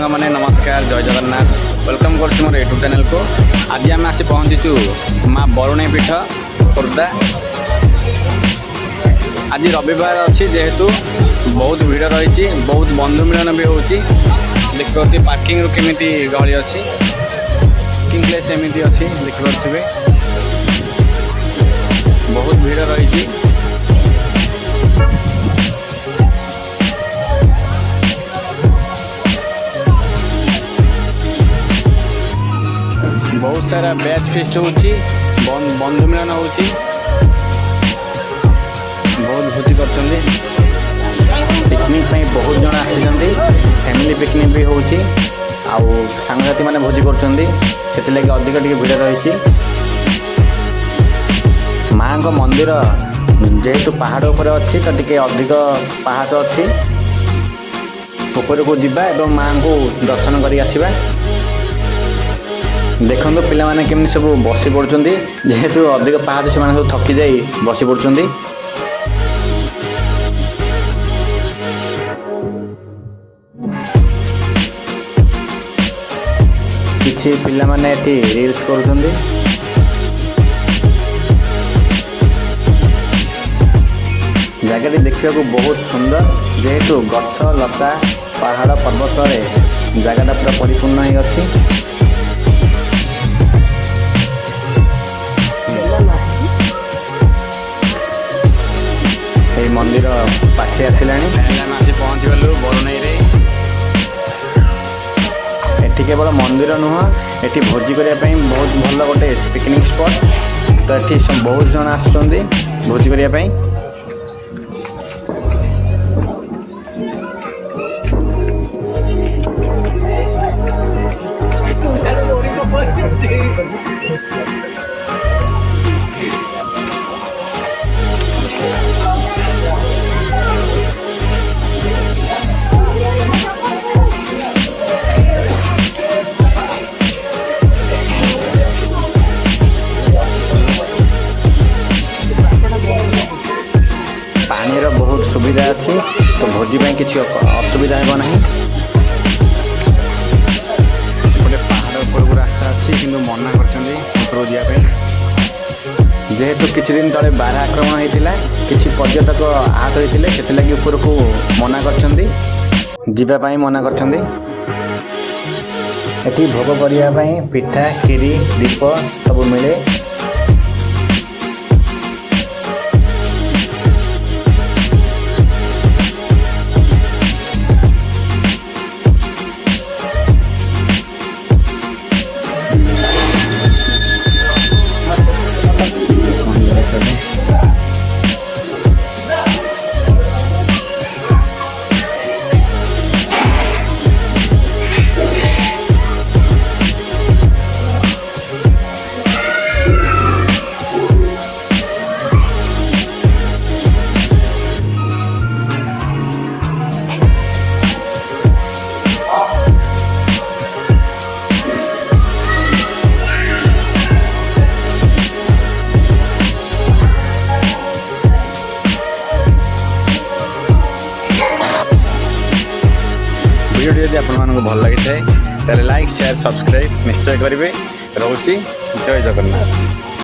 मैंने नमस्कार जय जगन्नाथ वेलकम कर मोर यूट्यूब चैनल को। आज आम आसी पहुँचीचु माँ बरुणेई पीठ खोर्धा। आज रविवार अच्छी जेहेतु बहुत भिड़ रही बहुत बंधु मिलन भी होती देखिए पार्किंग केमी गहली अच्छी पार्किंग प्लेस एमती अच्छी देखिपे बहुत भिड़ रही। बहुत सारा बैच फिस्ट होची बंधु मिलन होची बहुत भोजी कर पिकनिक बहुत जन आसी फैमिली पिकनिक भी होची आउ सांगसाथी मैंने भोजी कर अधिक टिके भिड़ रही। माँ को मंदिर जेहेतु पहाड़ उपर अच्छी तो टिके अधिक पाहाच अच्छी ऊपर को जीवा एवं माँ को दर्शन कर आसवा। देखो पिला माने केमनी सब बसी पड़ुं जेहेतु अधिक पाहाच से सब थकी जाई बसी पड़ुं। किछि पिला माने एटी रील्स करुछंदी। जगह देखा बहुत सुंदर जेहेतु गछ लता पहाड़ पर्वत जगह पूरा परिपूर्ण ही अच्छी। मंदिर पाखे आसला आसी पहुँच गलु बरुणेई। एटी केवल मंदिर नुह एटी भोजी करने बहुत भल गोटे पिकनिक स्पॉट तो ये बहुत जन आसुच्चंदी भोजी करने। पानी बहुत सुविधा अच्छी तो भोजी किसी असुविधा हो ना। गोटे पहाड़ ऊपर रास्ता अच्छी कि मना कर जेहेतु किछि दिन तले बारह आक्रमण होता किछि पर्यटक आहत होते से ऊपर को मना कर मना कर। भोग करने पिठा खीरी दीप सब मिले। वीडियो यदि आपको भल लगी है लाइक शेयर सब्सक्राइब निश्चय करेंगे। रोची जय जगन्नाथ।